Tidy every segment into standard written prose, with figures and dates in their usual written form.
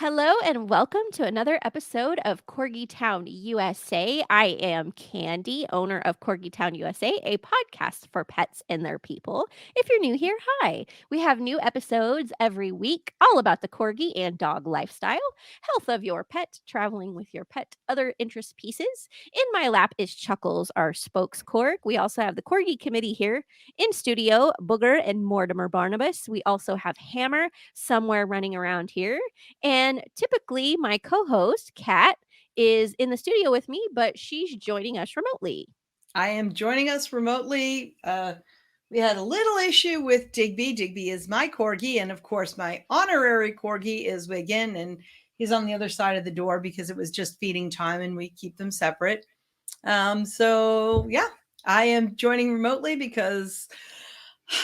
Hello and welcome to another episode of Corgi Town USA. I am Candy, owner of Corgi Town USA, a podcast for pets and their people. If you're new here, hi. We have new episodes every week all about the corgi and dog lifestyle, health of your pet, traveling with your pet, other interest pieces. In my lap is Chuckles, our spokescorg. We also have the Corgi committee here in studio, Booger and Mortimer Barnabas. We also have Hammer somewhere running around here. And typically, my co host, Kat, is in the studio with me, but she's joining us remotely. I am joining us remotely. We had a little issue with Digby. Digby is my corgi, and of course, my honorary corgi is Wiggin, and he's on the other side of the door because it was just feeding time, and we keep them separate. I am joining remotely because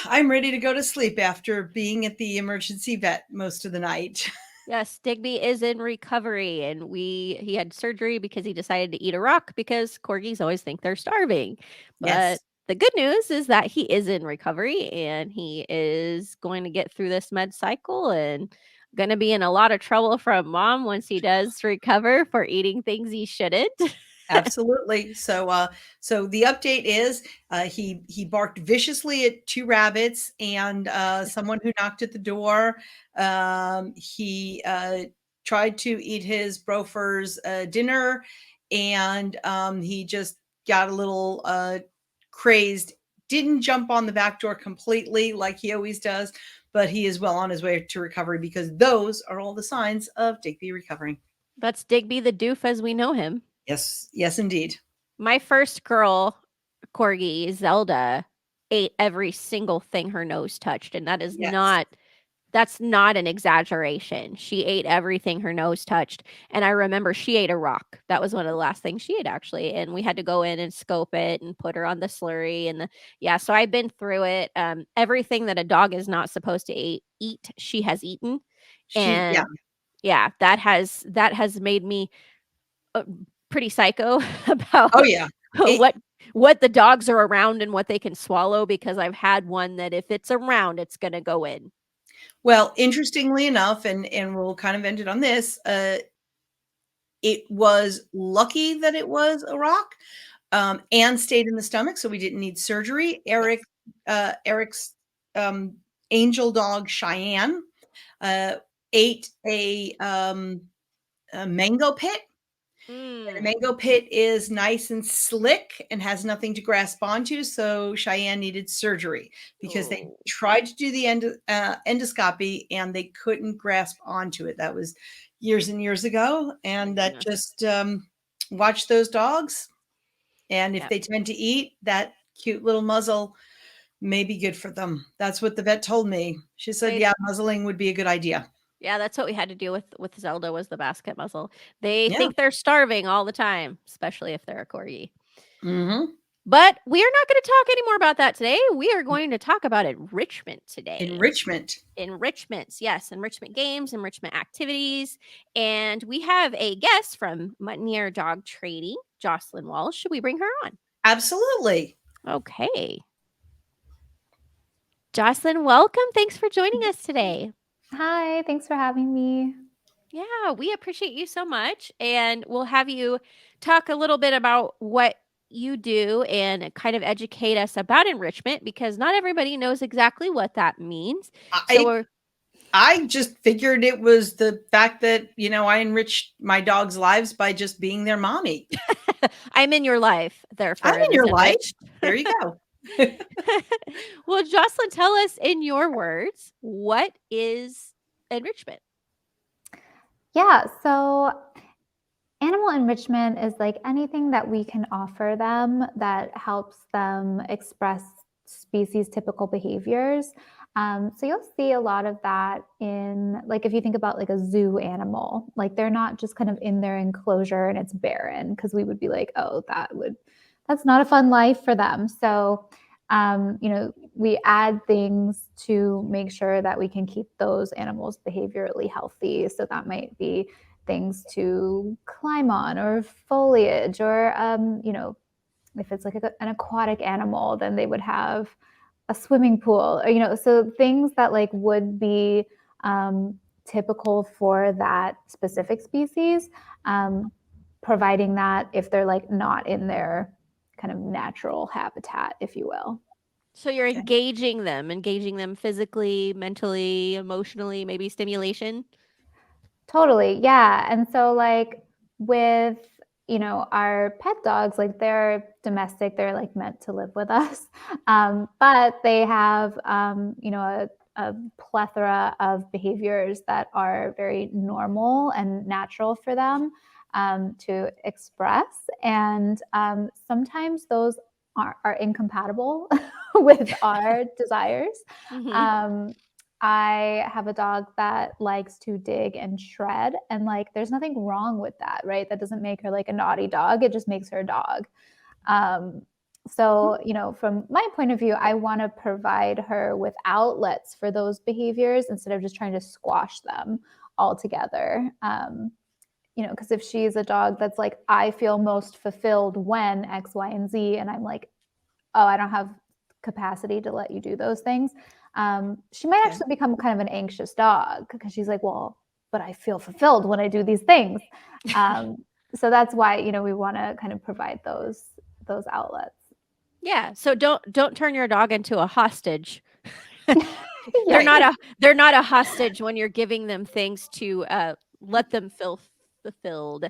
I'm ready to go to sleep after being at the emergency vet most of the night. Yes, Digby is in recovery, and he had surgery because he decided to eat a rock because corgis always think they're starving. But Yes. the good news is that he is in recovery and he is going to get through this med cycle and going to be in a lot of trouble from mom once he does recover for eating things he shouldn't. Absolutely. So the update is he barked viciously at two rabbits and someone who knocked at the door. He tried to eat his brofer's dinner, and he just got a little crazed. Didn't jump on the back door completely like he always does, but he is well on his way to recovery because those are all the signs of Digby recovering. That's Digby the doof as we know him. Yes, yes, indeed. My first girl corgi, Zelda, ate every single thing her nose touched, and Yes. that's not an exaggeration. She ate everything her nose touched, and I remember she ate a rock. That was one of the last things she ate actually, and we had to go in and scope it and put her on the slurry and yeah, so I've been through it. Everything that a dog is not supposed to eat, she has eaten, Yeah. and yeah, that has made me uh, pretty psycho about Oh, yeah. It what the dogs are around and what they can swallow because I've had one that if it's around, it's gonna go in. well, interestingly enough, and we'll kind of end it on this, it was lucky that it was a rock, and stayed in the stomach, so we didn't need surgery. Yes. Eric's, angel dog, Cheyenne, uh, ate a mango pit. The Mm. mango pit is nice and slick and has nothing to grasp onto, so Cheyenne needed surgery because they Oh, tried to do the endoscopy and they couldn't grasp onto it. That was years and years ago, my and that goodness. just watch those dogs. And if Yep. they tend to eat, that cute little muzzle may be good for them. That's what the vet told me. She said, They "Yeah, muzzling would be a good idea." yeah, that's what we had to do with Zelda was the basket muzzle. They Yeah. think they're starving all the time, especially if they're a corgi. Hmm. But we are not going to talk anymore about that today. We are going to talk about enrichment today. Enrichment. Enrichments, yes, enrichment games, enrichment activities. And we have a guest from Muttineer Dog Training, Jocelyn Walls. Should we bring her on? Absolutely. Okay. Jocelyn, welcome. Thanks for joining us today. Hi, thanks for having me. Yeah, we appreciate you so much. And we'll have you talk a little bit about what you do and kind of educate us about enrichment because not everybody knows exactly what that means. So I we're I just figured it was the fact that, I enriched my dog's lives by just being their mommy. I'm in your life, I'm therefore it in is your life. enriched. There you go. Well, Jocelyn, tell us in your words, what is enrichment? Yeah, so animal enrichment is like anything that we can offer them that helps them express species typical behaviors. So you'll see a lot of that in, like, if you think about like a zoo animal, like they're not just kind of in their enclosure and it's barren, because we would be like, oh, that's not a fun life for them. So, we add things to make sure that we can keep those animals behaviorally healthy. So that might be things to climb on or foliage, or if it's like an aquatic animal, then they would have a swimming pool, or so things that like would be typical for that specific species, providing that if they're like not in their kind of natural habitat, if you will. So you're engaging them physically, mentally, emotionally, maybe stimulation? Totally. Yeah. And so like with, our pet dogs, like they're domestic, they're like meant to live with us. But they have, a plethora of behaviors that are very normal and natural for them to express. And sometimes those are incompatible with our desires. Mhm. I have a dog that likes to dig and shred, and like there's nothing wrong with that, right? That doesn't make her like a naughty dog. It just makes her a dog. Um, so, from my point of view, I want to provide her with outlets for those behaviors instead of just trying to squash them altogether. Because if she's a dog that's like, I feel most fulfilled when X, Y, and Z, and I'm like, oh, I don't have capacity to let you do those things. She might actually become kind of an anxious dog because she's like, well, but I feel fulfilled when I do these things. So that's why, we want to kind of provide those outlets. Yeah, so don't turn your dog into a hostage. They're Yeah. not a hostage when you're giving them things to, let them feel fulfilled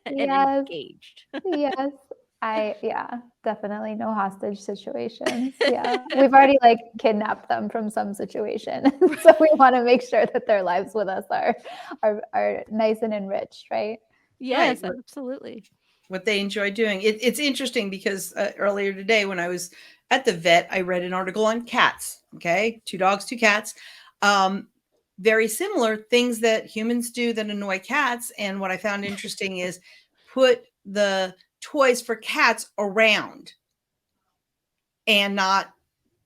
and Yes. engaged. Yes. Definitely no hostage situations. Yeah. We've already like kidnapped them from some situation. So we want to make sure that their lives with us are nice and enriched, right? Yes, absolutely. What they enjoy doing. It's interesting because earlier today when I was at the vet, I read an article on cats. Okay, 2 dogs, 2 cats. Very similar things that humans do that annoy cats. And what I found interesting is put the toys for cats around and not,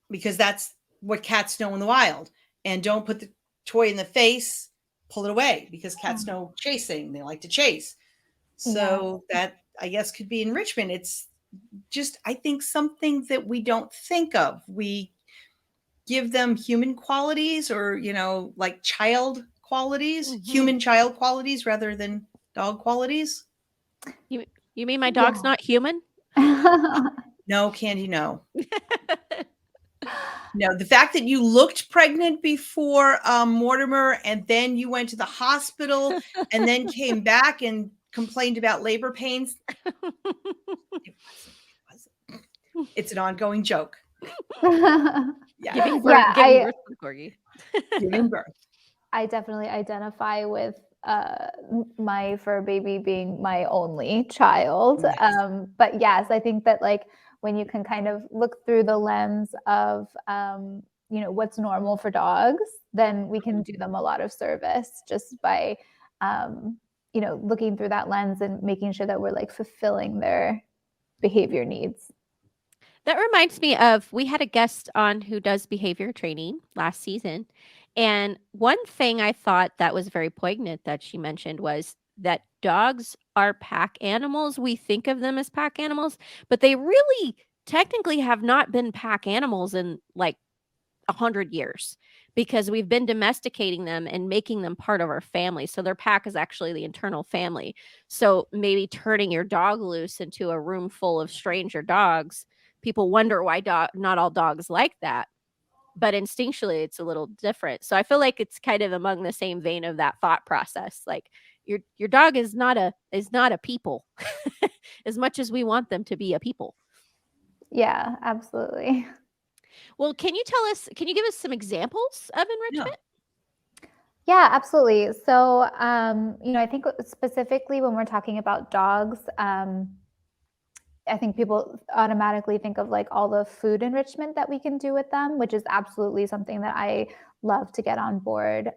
because that's what cats know in the wild. And don't put the toy in the face, pull it away, because cats know chasing. They like to chase. So that, I guess, could be enrichment. It's just, I think, something that we don't think of. We give them human qualities, or, like child qualities, Mhm. human child qualities rather than dog qualities. You mean my dog's not human? No, Candy, no. No, the fact that you looked pregnant before Mortimer, and then you went to the hospital and then came back and complained about labor pains. It wasn't. It's an ongoing joke. Yeah. Giving Yeah, birth to the corgi. Giving birth. I definitely identify with my fur baby being my only child. Yes. But yes, I think that like when you can kind of look through the lens of what's normal for dogs, then we can do them a lot of service just by looking through that lens and making sure that we're like fulfilling their behavior needs. That reminds me of, we had a guest on who does behavior training last season. And one thing I thought that was very poignant that she mentioned was that dogs are pack animals. We think of them as pack animals, but they really technically have not been pack animals in like 100 years, because we've been domesticating them and making them part of our family. So their pack is actually the internal family. So maybe turning your dog loose into a room full of stranger dogs, people wonder why not all dogs like that. But instinctually, it's a little different. So I feel like it's kind of among the same vein of that thought process. Like your dog is not a people, as much as we want them to be a people. Yeah, absolutely. Well, can you give us some examples of enrichment? Yeah, absolutely. So, I think specifically when we're talking about dogs, I think people automatically think of like all the food enrichment that we can do with them, which is absolutely something that I love to get on board.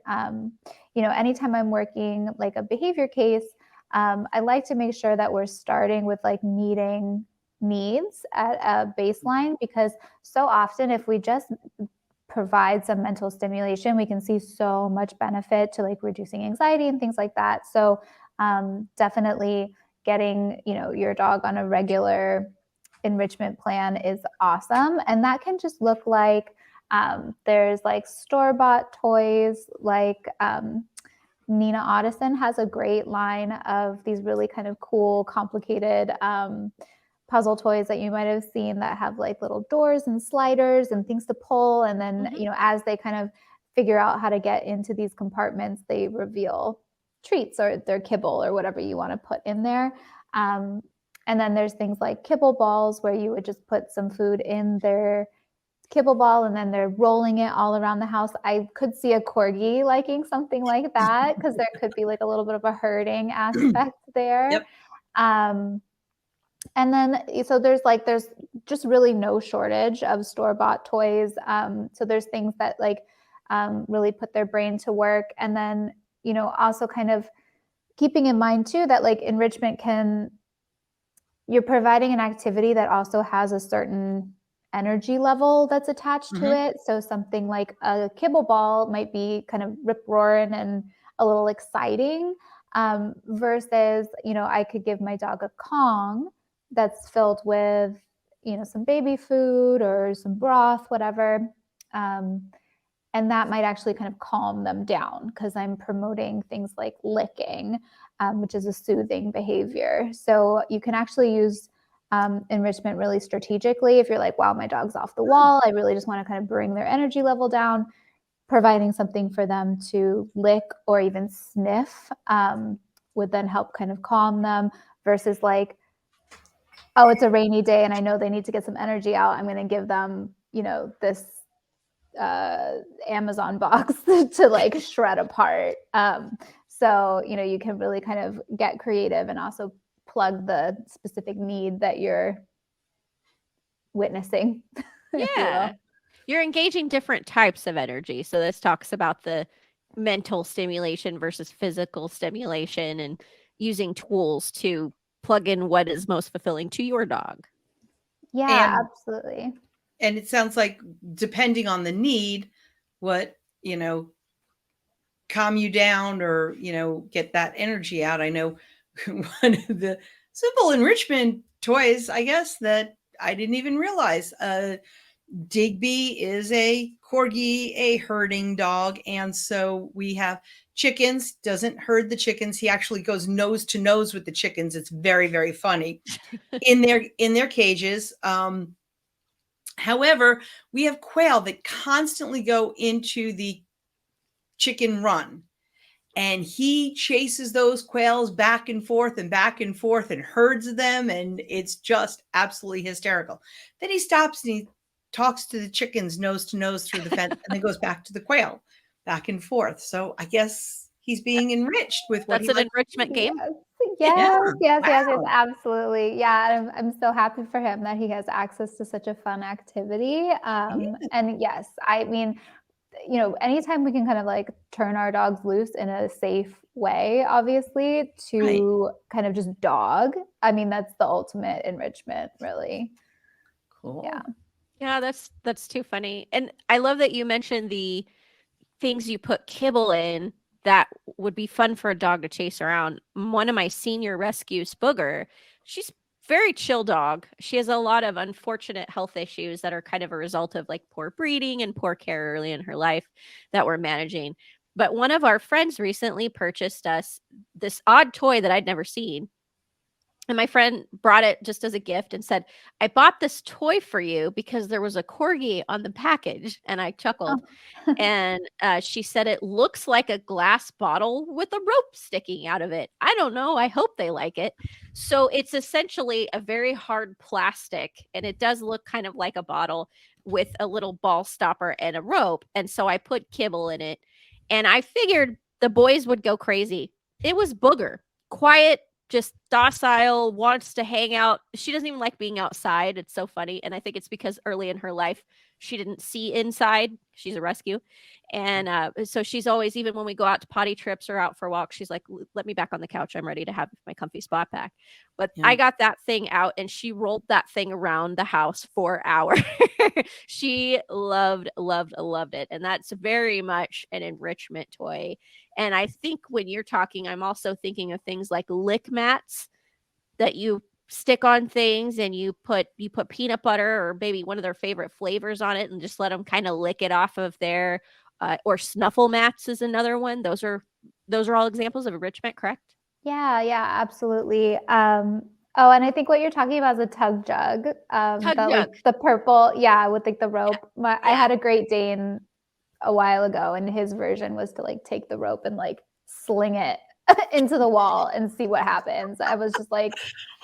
Anytime I'm working like a behavior case, I like to make sure that we're starting with like meeting needs at a baseline, because so often if we just provide some mental stimulation, we can see so much benefit to like reducing anxiety and things like that. So definitely getting your dog on a regular enrichment plan is awesome, and that can just look like There's like store-bought toys, like Nina Addison has a great line of these really kind of cool, complicated puzzle toys that you might have seen that have like little doors and sliders and things to pull. And then, as they kind of figure out how to get into these compartments, they reveal treats or their kibble or whatever you want to put in there. And then there's things like kibble balls where you would just put some food in their kibble ball and then they're rolling it all around the house. I could see a Corgi liking something like that because there could be like a little bit of a herding aspect there. Yep. And then, so there's just really no shortage of store-bought toys. So there's things that like really put their brain to work. And then, also kind of keeping in mind too, that like enrichment you're providing an activity that also has a certain energy level that's attached to it. So something like a kibble ball might be kind of rip-roaring and a little exciting versus, I could give my dog a Kong that's filled with, some baby food or some broth, whatever. And that might actually kind of calm them down because I'm promoting things like licking, which is a soothing behavior. So you can actually use enrichment really strategically. If you're like, wow, my dog's off the wall, I really just want to kind of bring their energy level down, providing something for them to lick or even sniff would then help kind of calm them versus like, oh, it's a rainy day and I know they need to get some energy out. I'm going to give them, this Amazon box to like shred apart. So, you can really kind of get creative and also plug the specific need that you're witnessing. Yeah. You're engaging different types of energy. So this talks about the mental stimulation versus physical stimulation and using tools to plug in what is most fulfilling to your dog. Yeah, absolutely. And it sounds like depending on the need, what, calm you down or, get that energy out. I know one of the simple enrichment toys, I guess, that I didn't even realize. Digby is a Corgi, a herding dog. And so we have chickens, doesn't herd the chickens. He actually goes nose to nose with the chickens. It's very, very funny in their cages. However, we have quail that constantly go into the chicken run. And he chases those quails back and forth and herds them. And it's just absolutely hysterical. Then he stops and he talks to the chickens nose to nose through the fence and then goes back to the quail back and forth. So I guess he's being enriched with what That's an enrichment game. Yes, absolutely. Yeah, I'm so happy for him that he has access to such a fun activity. And yes, I mean, anytime we can kind of like turn our dogs loose in a safe way, obviously, to kind of just dog, I mean, that's the ultimate enrichment, really. Cool. Yeah, that's too funny. And I love that you mentioned the things you put kibble in that would be fun for a dog to chase around. One of my senior rescues, Booger, she's very chill dog. She has a lot of unfortunate health issues that are kind of a result of like poor breeding and poor care early in her life that we're managing. But one of our friends recently purchased us this odd toy that I'd never seen. And my friend brought it just as a gift and said, I bought this toy for you because there was a Corgi on the package. And I chuckled. And she said, it looks like a glass bottle with a rope sticking out of it. I don't know. I hope they like it. So it's essentially a very hard plastic. And it does look kind of like a bottle with a little ball stopper and a rope. And so I put kibble in it. And I figured the boys would go crazy. It was Booger. Quiet, just docile, wants to hang out. She doesn't even like being outside. It's so funny. And I think it's because early in her life, she didn't see inside. She's a rescue. And so she's always, even when we go out to potty trips or out for walks, she's like, let me back on the couch. I'm ready to have my comfy spot back. But I got that thing out and she rolled that thing around the house for hours. She loved it. And that's very much an enrichment toy. And I think when you're talking, I'm also thinking of things like lick mats that you stick on things and you put peanut butter or maybe one of their favorite flavors on it and just let them kind of lick it off of there. Or snuffle mats is another one. Those are all examples of enrichment, correct? Yeah, absolutely. Oh, and I think what you're talking about is a tug jug. Tug That jug. like the purple, with like the rope. I Yeah. had a Great Dane a while ago, and his version was to like take the rope and like sling it into the wall and see what happens. I was just like,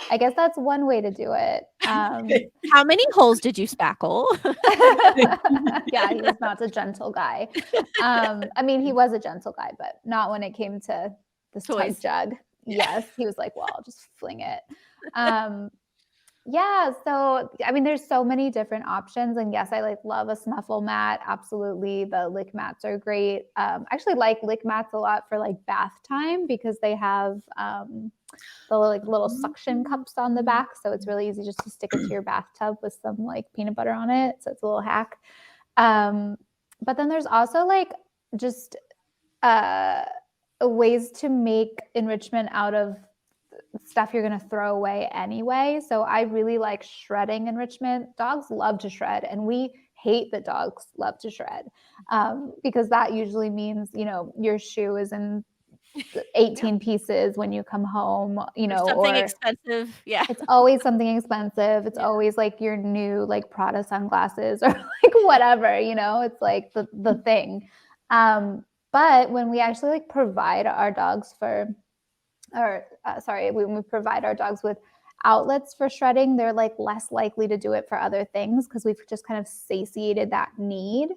I guess that's one way to do it. How many holes did you spackle? Yeah, he was not a gentle guy. I mean, he was a gentle guy, but not when it came to this Toys. tug jug. Yes, he was like, well, I'll just fling it. Yeah, so I mean, there's so many different options, and yes, I like love a snuffle mat. Absolutely, the lick mats are great. I actually like lick mats a lot for like bath time because they have the like little suction cups on the back, so it's really easy just to stick it to your bathtub with some like peanut butter on it. So it's a little hack. But then there's also like just ways to make enrichment out of stuff you're going to throw away anyway. So I really like shredding enrichment. Dogs love to shred, and we hate that dogs love to shred because that usually means, your shoe is in 18 pieces when you come home, Something or expensive. Yeah. it's always something expensive. It's always like your new like Prada sunglasses or like whatever, it's like the thing. But when we actually like provide our dogs when we provide our dogs with outlets for shredding, they're like less likely to do it for other things because we've just kind of satiated that need.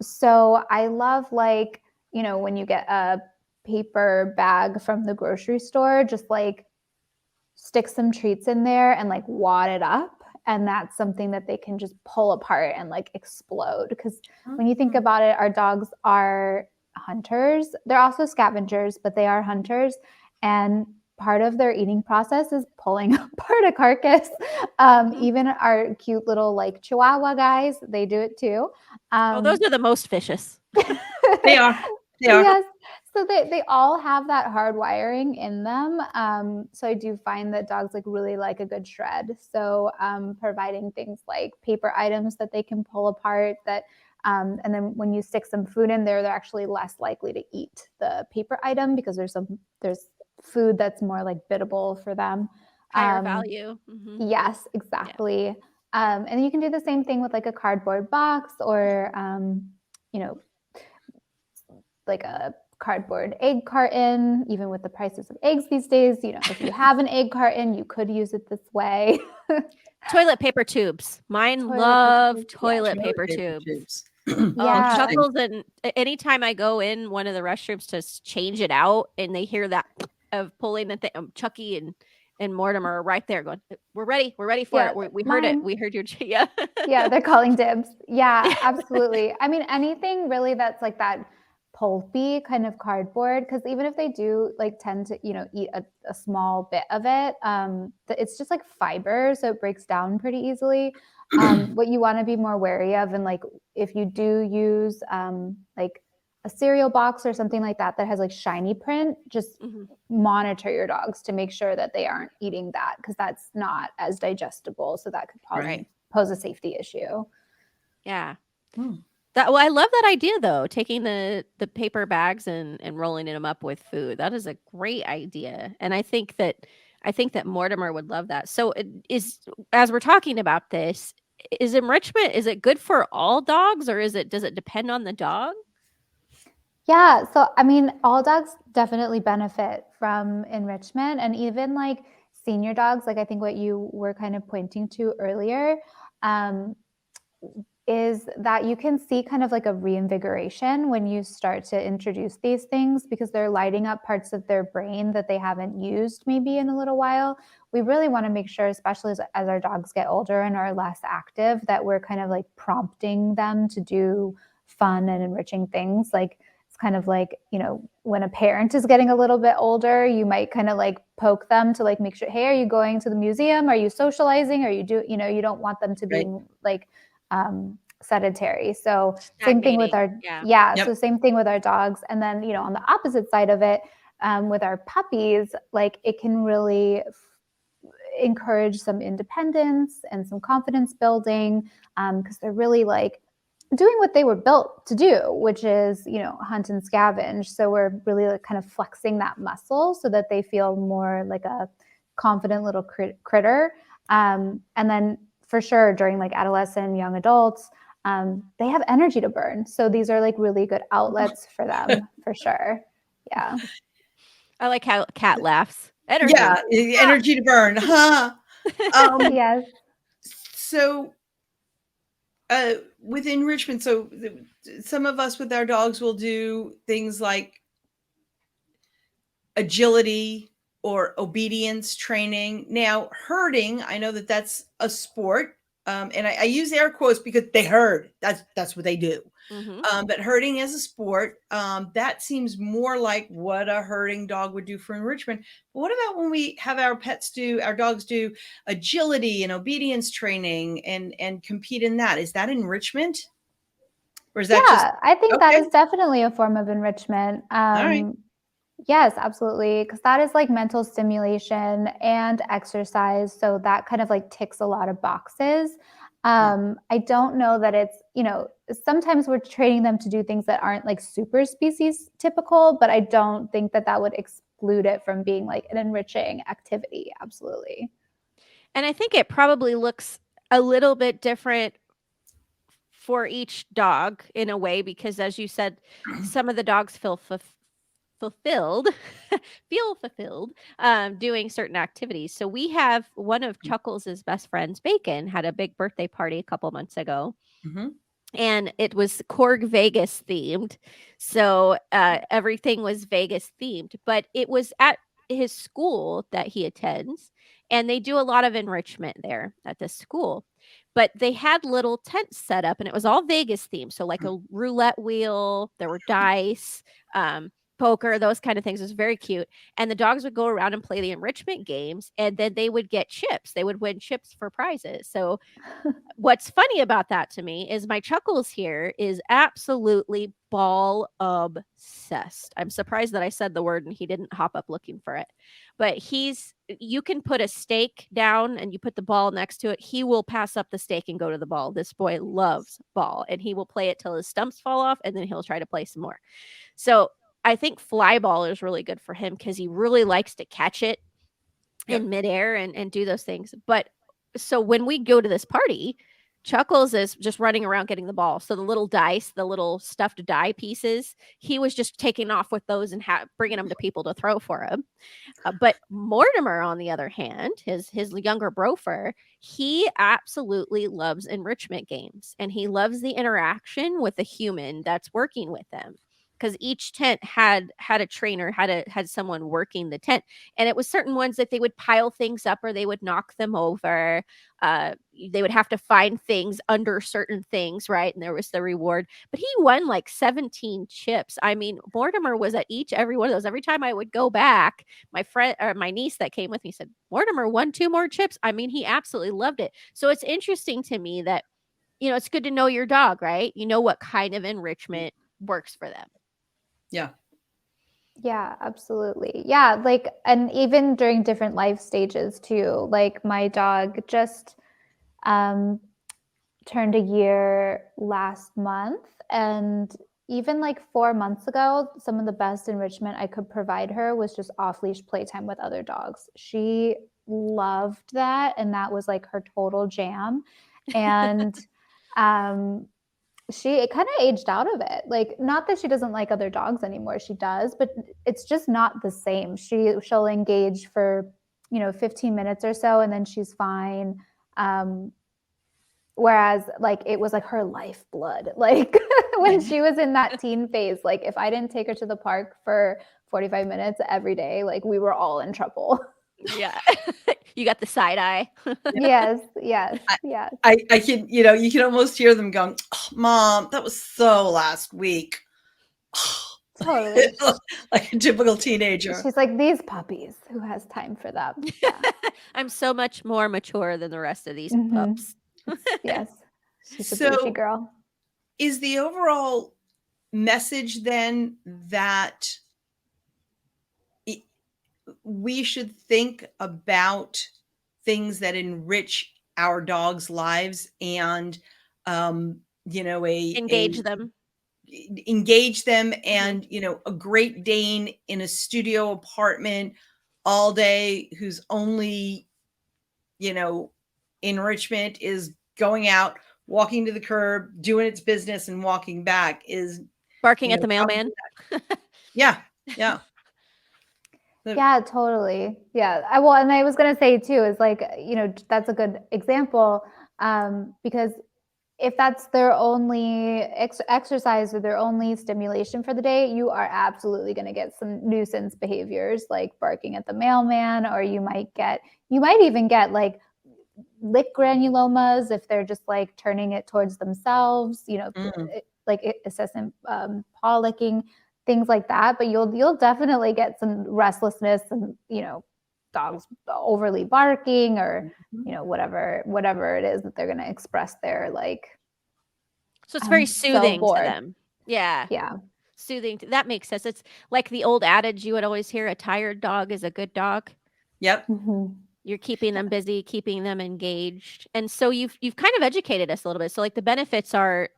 So I love like, when you get a paper bag from the grocery store, just like stick some treats in there and like wad it up. And that's something that they can just pull apart and like explode. Because when you think about it, our dogs are hunters. They're also scavengers, but they are hunters. And part of their eating process is pulling apart a carcass. Even our cute little like Chihuahua guys, they do it too. Those are the most vicious. They are. Yes. So they all have that hard wiring in them. So I do find that dogs like really like a good shred. So providing things like paper items that they can pull apart and then when you stick some food in there, they're actually less likely to eat the paper item because there's food that's more like biddable for them. Higher value. Yes, exactly. Yeah. And you can do the same thing with like a cardboard box or, like a cardboard egg carton. Even with the prices of eggs these days, if you have an egg carton, you could use it this way. Toilet paper tubes. Mine love toilet paper tubes. Yeah. Chuckles, and anytime I go in one of the restrooms to change it out and they hear that of pulling the thing, Chucky and Mortimer are right there going, we're ready for it. We heard it. We heard your, yeah. Yeah, they're calling dibs. Yeah, absolutely. I mean, anything really that's like that pulpy kind of cardboard, because even if they do like tend to, eat a small bit of it, it's just like fiber, so it breaks down pretty easily. What you want to be more wary of, and like if you do use like a cereal box or something like that has like shiny print, just monitor your dogs to make sure that they aren't eating that, because that's not as digestible, so that could probably pose a safety issue. Yeah. I love that idea though, taking the paper bags and rolling them up with food. That is a great idea. And I think that Mortimer would love that. So as we're talking about this, is enrichment, is it good for all dogs, or does it depend on the dog? Yeah, so I mean, all dogs definitely benefit from enrichment, and even like senior dogs, like I think what you were kind of pointing to earlier, is that you can see kind of like a reinvigoration when you start to introduce these things, because they're lighting up parts of their brain that they haven't used maybe in a little while. We really want to make sure, especially as our dogs get older and are less active, that we're kind of like prompting them to do fun and enriching things. Like it's kind of like, when a parent is getting a little bit older, you might kind of like poke them to like make sure, hey, are you going to the museum? Are you socializing? Are you you don't want them to be like sedentary. So same thing with our so same thing with our dogs. And then on the opposite side of it, with our puppies, like it can really encourage some independence and some confidence building, because they're really like doing what they were built to do, which is, hunt and scavenge. So we're really like kind of flexing that muscle so that they feel more like a confident little critter. And then for sure during like adolescent and young adults, they have energy to burn. So these are like really good outlets for them, for sure. Yeah. I like how Cat laughs. Energy. Yeah, energy to burn, huh? Yes. So with enrichment, so some of us with our dogs will do things like agility or obedience training. Now, herding, I know that that's a sport, and I use air quotes because they herd. That's what they do. Mm-hmm. But herding as a sport, that seems more like what a herding dog would do for enrichment. But what about when we have our dogs do agility and obedience training and compete in that? Is that enrichment? Or is that just I think that okay? is definitely a form of enrichment. All right. Yes, absolutely. Because that is like mental stimulation and exercise. So that kind of like ticks a lot of boxes. I don't know that it's, sometimes we're training them to do things that aren't like super species typical, but I don't think that that would exclude it from being like an enriching activity. Absolutely. And I think it probably looks a little bit different for each dog in a way, because as you said, some of the dogs feel fulfilled doing certain activities. So we have one of Chuckles' best friends, Bacon, had a big birthday party a couple months ago. Mm-hmm. And it was Korg Vegas themed. So everything was Vegas themed, but it was at his school that he attends. And they do a lot of enrichment there at this school. But they had little tents set up and it was all Vegas themed. So, like a roulette wheel, there were dice, poker, those kind of things. It was very cute. And the dogs would go around and play the enrichment games, and then they would get chips. They would win chips for prizes. So, what's funny about that to me is my Chuckles here is absolutely ball obsessed. I'm surprised that I said the word and he didn't hop up looking for it. But you can put a stake down and you put the ball next to it. He will pass up the stake and go to the ball. This boy loves ball and he will play it till his stumps fall off and then he'll try to play some more. So I think fly ball is really good for him because he really likes to catch it in midair and do those things. But so when we go to this party, Chuckles is just running around getting the ball. So the little dice, the little stuffed die pieces, he was just taking off with those and bringing them to people to throw for him. But Mortimer, on the other hand, his younger brofer, he absolutely loves enrichment games and he loves the interaction with the human that's working with them. Because each tent had a trainer, had someone working the tent, and it was certain ones that they would pile things up or they would knock them over. They would have to find things under certain things, right? And there was the reward. But he won like 17 chips. I mean, Mortimer was at every one of those. Every time I would go back, my friend or my niece that came with me said, Mortimer won 2 more chips. I mean, he absolutely loved it. So it's interesting to me that, it's good to know your dog, right? You know what kind of enrichment works for them. Yeah. Yeah, absolutely. Yeah, like, and even during different life stages too. Like my dog just turned a year last month, and even like 4 months ago, some of the best enrichment I could provide her was just off-leash playtime with other dogs. She loved that, and that was like her total jam. And she kind of aged out of it. Like, not that she doesn't like other dogs anymore, she does, but it's just not the same. She'll engage for 15 minutes or so and then she's fine. Whereas like it was like her lifeblood. Like when she was in that teen phase, like if I didn't take her to the park for 45 minutes every day, like we were all in trouble. Yeah. You got the side eye. Yes. I can, you can almost hear them going, oh, Mom, that was so last week. Totally. Like a typical teenager. She's like, these puppies, who has time for that? Yeah. I'm so much more mature than the rest of these pups. Yes. She's a So bougie girl. is the overall message then that we should think about things that enrich our dogs' lives and, Engage them. engage them. And, a Great Dane in a studio apartment all day, whose only, enrichment is going out, walking to the curb, doing its business and walking back, is barking at the mailman. Yeah. Yeah. Yeah, totally. Yeah. And I was going to say too, is like, that's a good example, because if that's their only exercise or their only stimulation for the day, you are absolutely going to get some nuisance behaviors like barking at the mailman, or you might even get like lick granulomas if they're just like turning it towards themselves, like incessant paw licking, things like that. But you'll definitely get some restlessness and, dogs overly barking or, whatever it is that they're going to express there. Like, so it's very soothing to them. Yeah. Yeah. Soothing. That makes sense. It's like the old adage you would always hear, a tired dog is a good dog. Yep. Mm-hmm. You're keeping them busy, keeping them engaged. And so you've kind of educated us a little bit. So like the benefits are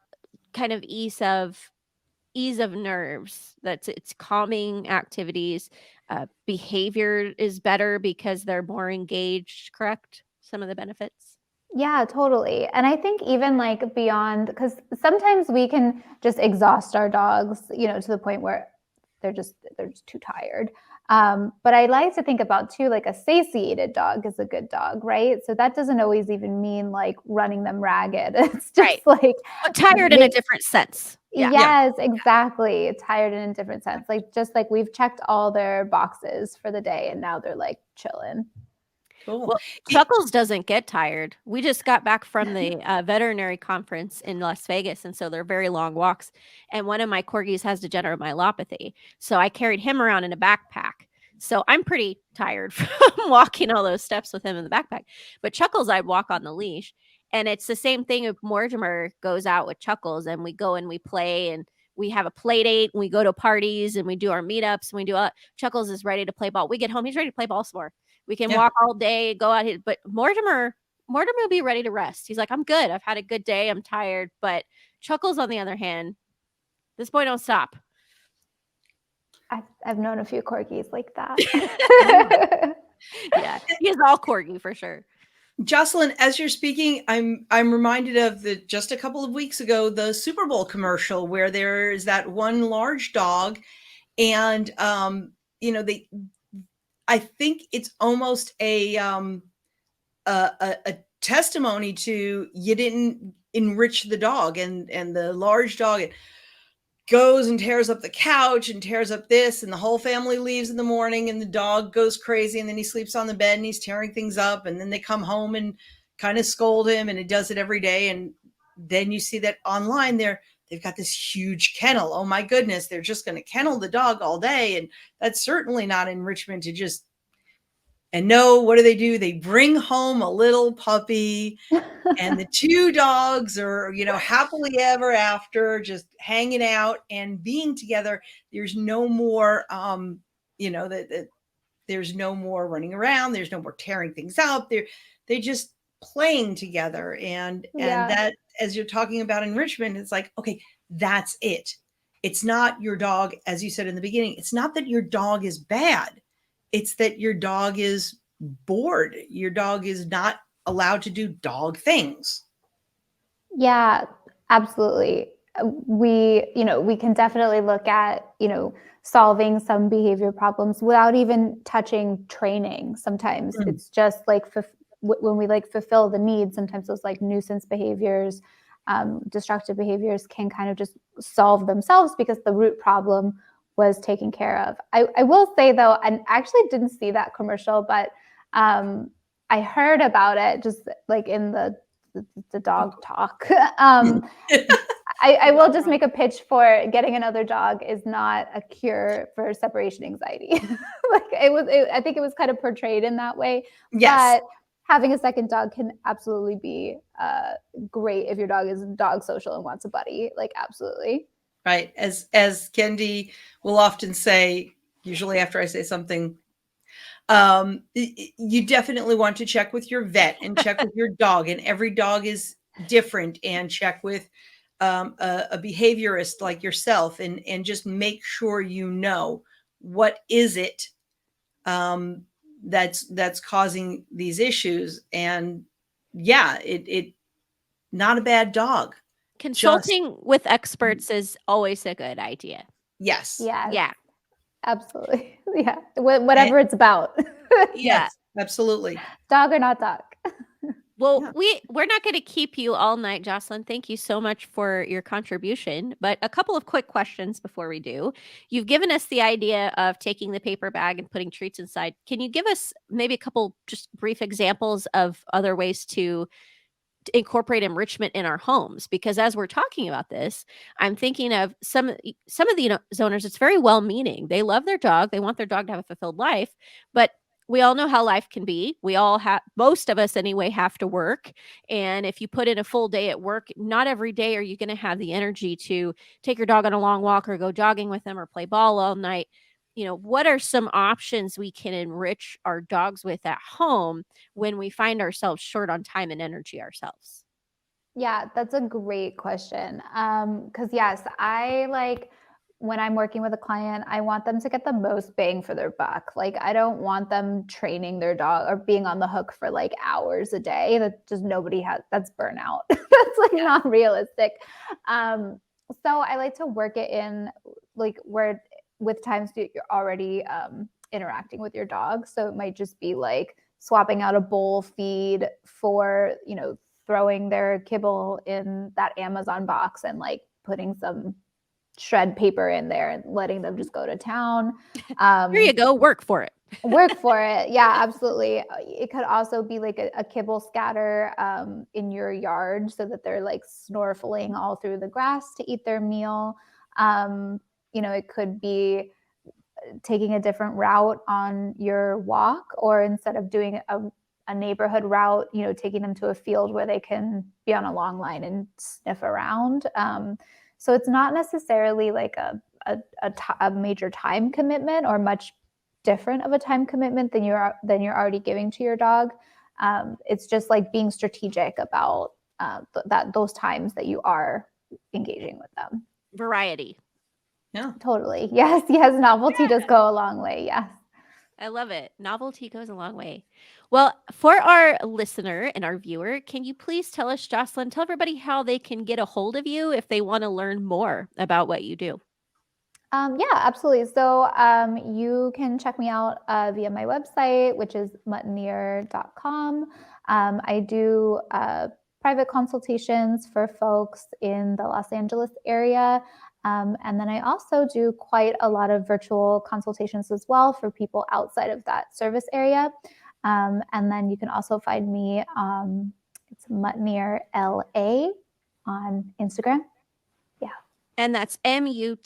kind of ease of nerves. It's calming activities. Behavior is better because they're more engaged, correct? Some of the benefits. Yeah, totally. And I think even like beyond, because sometimes we can just exhaust our dogs, to the point where they're just too tired. But I like to think about too, like a satiated dog is a good dog, right? So that doesn't always even mean like running them ragged. It's just like tired in a different sense. Yeah. Yes, exactly. Tired in a different sense. Like just like we've checked all their boxes for the day and now they're like chilling. Cool. Well, Chuckles doesn't get tired. We just got back from the veterinary conference in Las Vegas, and so they're very long walks. And one of my corgis has degenerative myelopathy, so I carried him around in a backpack. So I'm pretty tired from walking all those steps with him in the backpack. But Chuckles, I'd walk on the leash, and it's the same thing if Mortimer goes out with Chuckles, and we go and we play, and we have a play date, and we go to parties, and we do our meetups, and we do Chuckles is ready to play ball. We get home, he's ready to play ball some more. We can walk all day, go out here. But Mortimer will be ready to rest. He's like, I'm good. I've had a good day. I'm tired. But Chuckles, on the other hand, this boy don't stop. I've known a few corgis like that. Yeah, he is all corgi for sure. Jocelyn, as you're speaking, I'm reminded of just a couple of weeks ago, the Super Bowl commercial where there is that one large dog, and I think it's almost a testimony to you didn't enrich the dog, and the large dog goes and tears up the couch and tears up this, and the whole family leaves in the morning, and the dog goes crazy, and then he sleeps on the bed and he's tearing things up, and then they come home and kind of scold him, and it does it every day. And then you see that online they've got this huge kennel. Oh my goodness, they're just going to kennel the dog all day. And that's certainly not enrichment to just, and no, what do? They bring home a little puppy and the two dogs are, happily ever after, just hanging out and being together. There's no more, there's no more running around. There's no more tearing things up. They just playing together. And that, as you're talking about enrichment, it's like, okay, that's it. It's not your dog, as you said in the beginning, it's not that your dog is bad. It's that your dog is bored. Your dog is not allowed to do dog things. Yeah, absolutely. We can definitely look at, solving some behavior problems without even touching training. Sometimes it's just like when we like fulfill the needs, sometimes those like nuisance behaviors, destructive behaviors can kind of just solve themselves because the root problem was taken care of. I will say though, I actually didn't see that commercial, but I heard about it just like in the dog talk. I will just make a pitch for getting another dog is not a cure for separation anxiety. I think it was kind of portrayed in that way. Yes. But having a second dog can absolutely be great if your dog is dog social and wants a buddy. Like, absolutely. Right. As Kendi will often say, usually after I say something, You definitely want to check with your vet and check with your dog, and every dog is different, and check with a behaviorist like yourself, and just make sure you know what is it that's causing these issues. And yeah, it not a bad dog. Consulting with experts is always a good idea. Yes. Yes. Yeah. Absolutely. Yeah. Whatever it's about. Yes, absolutely. Dog or not dog. Well, we're not going to keep you all night, Jocelyn. Thank you so much for your contribution. But a couple of quick questions before we do. You've given us the idea of taking the paper bag and putting treats inside. Can you give us maybe a couple just brief examples of other ways to incorporate enrichment in our homes? Because as we're talking about this, I'm thinking of some of the zoners. It's very well meaning. They love their dog. They want their dog to have a fulfilled life, but we all know how life can be. We all have, most of us anyway, have to work. And if you put in a full day at work, not every day are you going to have the energy to take your dog on a long walk or go jogging with them or play ball all night. What are some options we can enrich our dogs with at home when we find ourselves short on time and energy ourselves? Yeah, that's a great question. Because yes, when I'm working with a client, I want them to get the most bang for their buck. Like, I don't want them training their dog or being on the hook for like hours a day. That just nobody has. That's burnout. That's like not realistic. So I like to work it in like where with times you're already interacting with your dog. So it might just be like swapping out a bowl feed for, throwing their kibble in that Amazon box and like putting some shred paper in there and letting them just go to town. Here you go. Work for it. Work for it. Yeah, absolutely. It could also be like a kibble scatter in your yard so that they're like snorkeling all through the grass to eat their meal. It could be taking a different route on your walk, or instead of doing a neighborhood route, taking them to a field where they can be on a long line and sniff around. So it's not necessarily like a major time commitment, or much different of a time commitment than you're already giving to your dog. It's just like being strategic about those times that you are engaging with them. Variety. Yeah, totally. Yes. Novelty does go a long way. Yes. I love it. Novelty goes a long way. Well, for our listener and our viewer, can you please tell us, Jocelyn, tell everybody how they can get a hold of you if they want to learn more about what you do? Yeah, absolutely. So you can check me out via my website, which is muttineer.com. I do private consultations for folks in the Los Angeles area. And then I also do quite a lot of virtual consultations as well for people outside of that service area. And then you can also find me, it's muttineerLA on Instagram. Yeah. And that's Muttineer.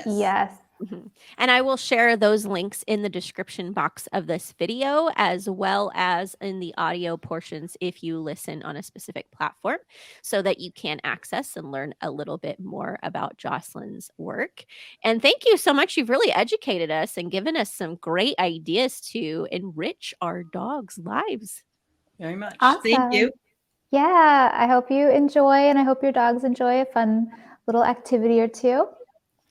Yes. Mm-hmm. And I will share those links in the description box of this video, as well as in the audio portions if you listen on a specific platform, so that you can access and learn a little bit more about Jocelyn's work. And thank you so much. You've really educated us and given us some great ideas to enrich our dogs' lives. Very much. Awesome. Thank you. Yeah, I hope you enjoy, and I hope your dogs enjoy a fun little activity or two.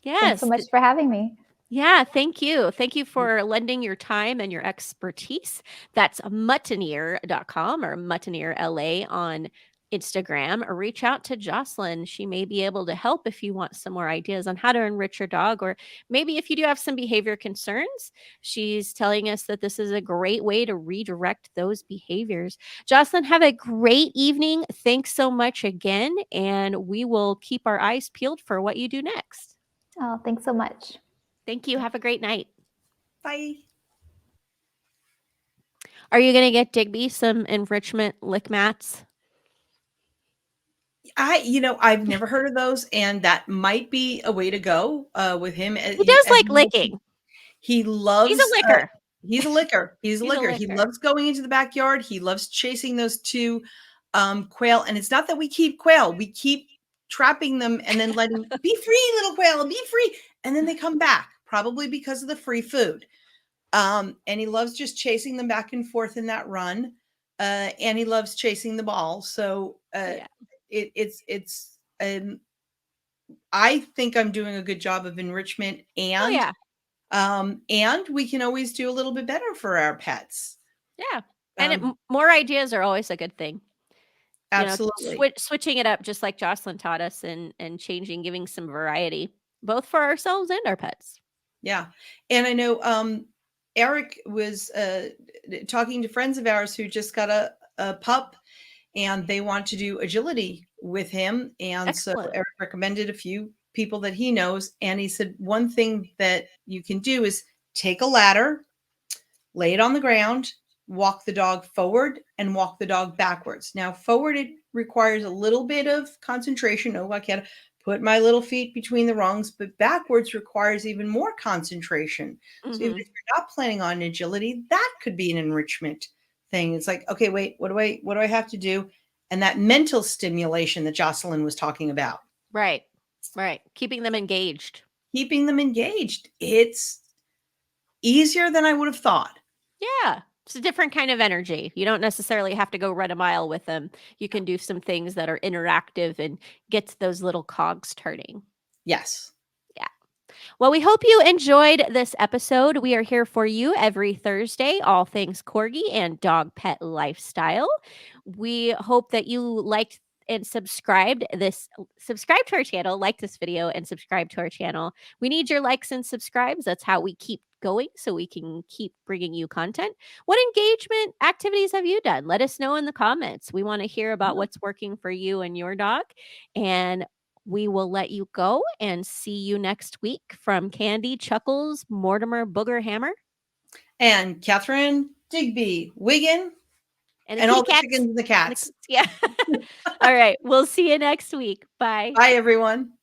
Yes. Thanks so much for having me. Yeah, thank you. Thank you for lending your time and your expertise. That's muttineer.com or muttineerLA on Instagram, or reach out to Jocelyn. She may be able to help if you want some more ideas on how to enrich your dog, or maybe if you do have some behavior concerns, she's telling us that this is a great way to redirect those behaviors. Jocelyn, have a great evening. Thanks so much again, and we will keep our eyes peeled for what you do next. Oh, thanks so much. Thank you. Have a great night. Bye. Are you going to get Digby some enrichment lick mats? I've never heard of those, and that might be a way to go with him. He does like licking. He loves. He's a licker. He's a licker. He's a licker. He loves going into the backyard. He loves chasing those two quail. And it's not that we keep quail. We keep trapping them and then letting be free, little quail, be free. And then they come back. probably because of the free food. And he loves just chasing them back and forth in that run. And he loves chasing the ball. So Yeah. I think I'm doing a good job of enrichment, Oh, yeah. and we can always do a little bit better for our pets. Yeah. And more ideas are always a good thing. Absolutely. Switching it up, just like Jocelyn taught us, and changing, giving some variety, both for ourselves and our pets. Yeah. And I know Eric was talking to friends of ours who just got a pup, and they want to do agility with him. And Excellent. so Eric recommended a few people that he knows. And he said, one thing that you can do is take a ladder, lay it on the ground, walk the dog forward, and walk the dog backwards. Now, forward, it requires a little bit of concentration. Oh, I can't put my little feet between the rungs, but backwards requires even more concentration. So even if you're not planning on agility, that could be an enrichment thing. It's like, okay, wait, what do I have to do? And that mental stimulation that Jocelyn was talking about. Right. Keeping them engaged. It's easier than I would have thought. Yeah. It's a different kind of energy. You don't necessarily have to go run a mile with them. You can do some things that are interactive and get those little cogs turning. Yes. Yeah. Well, we hope you enjoyed this episode. We are here for you every Thursday, all things corgi and dog pet lifestyle. We hope that you liked and subscribe to our channel, like this video and subscribe to our channel. We need your likes and subscribes. That's how we keep going, so we can keep bringing you content. What engagement activities have you done? Let us know in the comments. We want to hear about what's working for you and your dog. And we will let you go and see you next week. From Candy, Chuckles, Mortimer, Booger Hammer, and Catherine, Digby, Wiggin, and all the cats. chickens and the cats. Yeah. All right. We'll see you next week. Bye. Bye, everyone.